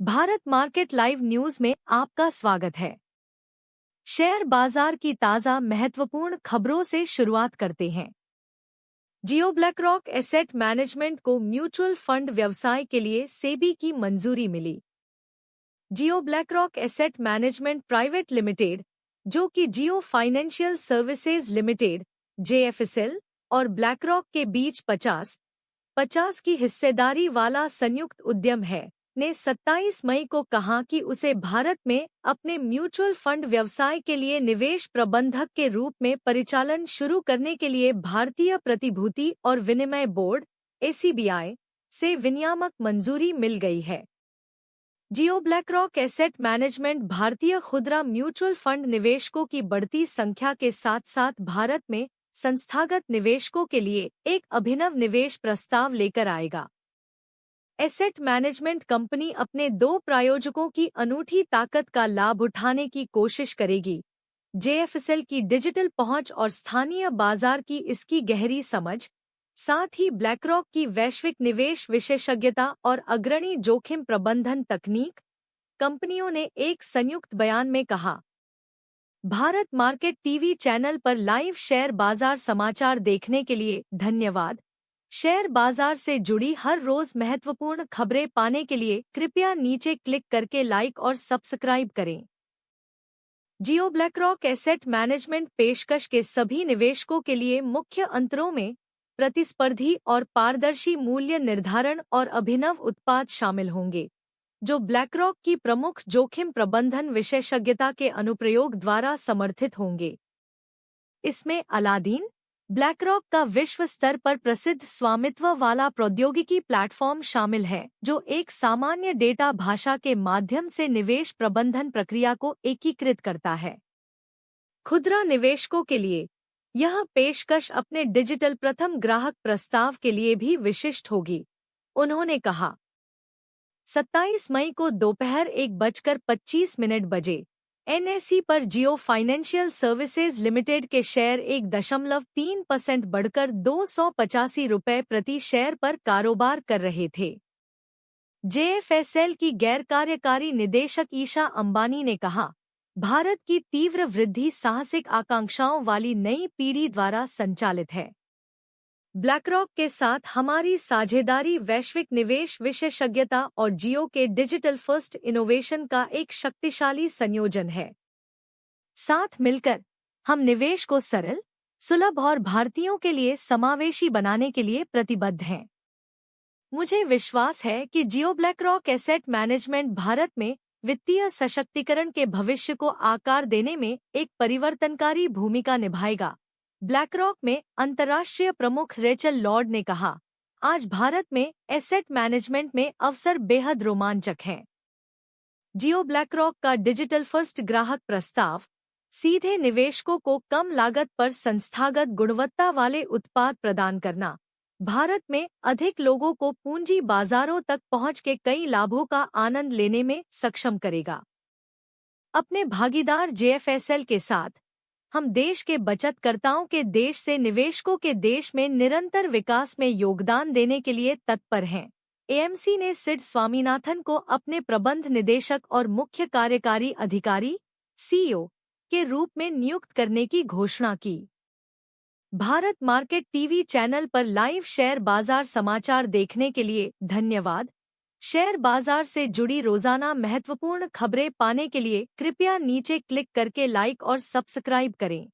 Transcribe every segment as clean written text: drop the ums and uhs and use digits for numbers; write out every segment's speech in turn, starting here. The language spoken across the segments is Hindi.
भारत मार्केट लाइव न्यूज में आपका स्वागत है। शेयर बाजार की ताज़ा महत्वपूर्ण खबरों से शुरुआत करते हैं। जियो ब्लैकरॉक एसेट मैनेजमेंट को म्यूचुअल फंड व्यवसाय के लिए सेबी की मंजूरी मिली। Jio BlackRock asset management private limited, जो कि Jio financial services limited (JFSL) और ब्लैकरॉक के बीच 50-50 की हिस्सेदारी वाला संयुक्त उद्यम है, ने 27 मई को कहा कि उसे भारत में अपने म्यूचुअल फंड व्यवसाय के लिए निवेश प्रबंधक के रूप में परिचालन शुरू करने के लिए भारतीय प्रतिभूति और विनिमय बोर्ड (ACBI) से विनियामक मंजूरी मिल गई है। जियो ब्लैकरॉक एसेट मैनेजमेंट भारतीय खुदरा म्यूचुअल फंड निवेशकों की बढ़ती संख्या के साथ साथ भारत में संस्थागत निवेशकों के लिए एक अभिनव निवेश प्रस्ताव लेकर आएगा। एसेट मैनेजमेंट कंपनी अपने दो प्रायोजकों की अनूठी ताकत का लाभ उठाने की कोशिश करेगी। JFSL की डिजिटल पहुंच और स्थानीय बाजार की इसकी गहरी समझ, साथ ही ब्लैकरॉक की वैश्विक निवेश विशेषज्ञता और अग्रणी जोखिम प्रबंधन तकनीक, कंपनियों ने एक संयुक्त बयान में कहा। भारत मार्केट टीवी चैनल पर लाइव शेयर बाजार समाचार देखने के लिए धन्यवाद। शेयर बाजार से जुड़ी हर रोज महत्वपूर्ण खबरें पाने के लिए कृपया नीचे क्लिक करके लाइक और सब्सक्राइब करें। जियो ब्लैकरॉक एसेट मैनेजमेंट पेशकश के सभी निवेशकों के लिए मुख्य अंतरों में प्रतिस्पर्धी और पारदर्शी मूल्य निर्धारण और अभिनव उत्पाद शामिल होंगे, जो ब्लैकरॉक की प्रमुख जोखिम प्रबंधन विशेषज्ञता के अनुप्रयोग द्वारा समर्थित होंगे। इसमें अलादीन, ब्लैकरॉक का विश्व स्तर पर प्रसिद्ध स्वामित्व वाला प्रौद्योगिकी प्लेटफॉर्म शामिल है, जो एक सामान्य डेटा भाषा के माध्यम से निवेश प्रबंधन प्रक्रिया को एकीकृत करता है। खुदरा निवेशकों के लिए यह पेशकश अपने डिजिटल प्रथम ग्राहक प्रस्ताव के लिए भी विशिष्ट होगी, उन्होंने कहा। 27 मई को दोपहर 1:25 बजे NSE पर जियो फाइनेंशियल सर्विसेज लिमिटेड के शेयर 1.3% बढ़कर ₹285 प्रति शेयर पर कारोबार कर रहे थे। JFSL की गैर कार्यकारी निदेशक ईशा अंबानी ने कहा, भारत की तीव्र वृद्धि साहसिक आकांक्षाओं वाली नई पीढ़ी द्वारा संचालित है। ब्लैकरॉक के साथ हमारी साझेदारी वैश्विक निवेश विशेषज्ञता और जियो के डिजिटल फर्स्ट इनोवेशन का एक शक्तिशाली संयोजन है। साथ मिलकर हम निवेश को सरल, सुलभ और भारतीयों के लिए समावेशी बनाने के लिए प्रतिबद्ध हैं। मुझे विश्वास है कि जियो ब्लैकरॉक एसेट मैनेजमेंट भारत में वित्तीय सशक्तिकरण के भविष्य को आकार देने में एक परिवर्तनकारी भूमिका निभाएगा। ब्लैकरॉक में अंतर्राष्ट्रीय प्रमुख रेचल लॉर्ड ने कहा, आज भारत में एसेट मैनेजमेंट में अवसर बेहद रोमांचक हैं। जियो ब्लैकरॉक का डिजिटल फर्स्ट ग्राहक प्रस्ताव सीधे निवेशकों को कम लागत पर संस्थागत गुणवत्ता वाले उत्पाद प्रदान करना, भारत में अधिक लोगों को पूंजी बाजारों तक पहुंच के कई लाभों का आनंद लेने में सक्षम करेगा। अपने भागीदार JFSL के साथ हम देश के बचतकर्ताओं के देश से निवेशकों के देश में निरंतर विकास में योगदान देने के लिए तत्पर हैं। AMC ने सिड स्वामीनाथन को अपने प्रबंध निदेशक और मुख्य कार्यकारी अधिकारी CEO के रूप में नियुक्त करने की घोषणा की। भारत मार्केट टीवी चैनल पर लाइव शेयर बाजार समाचार देखने के लिए धन्यवाद। शेयर बाजार से जुड़ी रोजाना महत्वपूर्ण खबरें पाने के लिए कृपया नीचे क्लिक करके लाइक और सब्सक्राइब करें।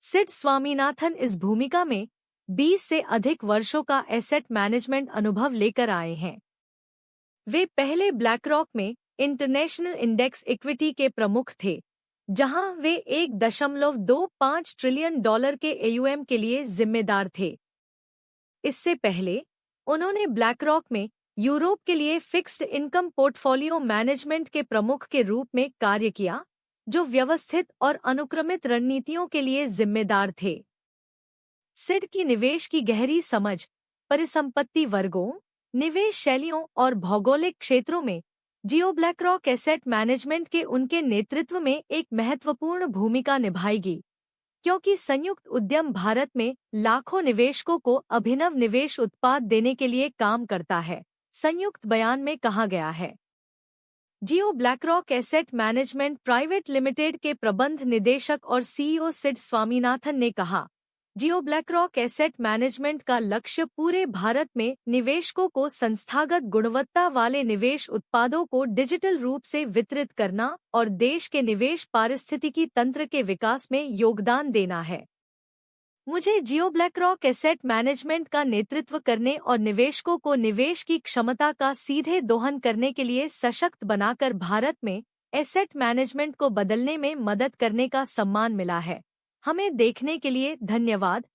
सिड स्वामीनाथन इस भूमिका में 20 से अधिक वर्षों का एसेट मैनेजमेंट अनुभव लेकर आए हैं। वे पहले ब्लैकरॉक में इंटरनेशनल इंडेक्स इक्विटी के प्रमुख थे, जहां वे $1.25 ट्रिलियन के AUM के लिए जिम्मेदार थे। इससे पहले उन्होंने ब्लैकरॉक में यूरोप के लिए फिक्स्ड इनकम पोर्टफोलियो मैनेजमेंट के प्रमुख के रूप में कार्य किया, जो व्यवस्थित और अनुक्रमित रणनीतियों के लिए जिम्मेदार थे। सिड की निवेश की गहरी समझ, परिसंपत्ति वर्गों, निवेश शैलियों और भौगोलिक क्षेत्रों में जियो ब्लैकरॉक एसेट मैनेजमेंट के उनके नेतृत्व में एक महत्वपूर्ण भूमिका निभाएगी, क्योंकि संयुक्त उद्यम भारत में लाखों निवेशकों को अभिनव निवेश उत्पाद देने के लिए काम करता है, संयुक्त बयान में कहा गया है। Jio BlackRock asset management private limited के प्रबंध निदेशक और सीईओ सिड स्वामीनाथन ने कहा, जियो ब्लैकरॉक एसेट मैनेजमेंट का लक्ष्य पूरे भारत में निवेशकों को संस्थागत गुणवत्ता वाले निवेश उत्पादों को डिजिटल रूप से वितरित करना और देश के निवेश पारिस्थितिकी तंत्र के विकास में योगदान देना है। मुझे जियो ब्लैकरॉक एसेट मैनेजमेंट का नेतृत्व करने और निवेशकों को निवेश की क्षमता का सीधे दोहन करने के लिए सशक्त बनाकर भारत में एसेट मैनेजमेंट को बदलने में मदद करने का सम्मान मिला है। हमें देखने के लिए धन्यवाद।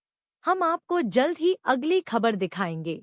हम आपको जल्द ही अगली खबर दिखाएंगे।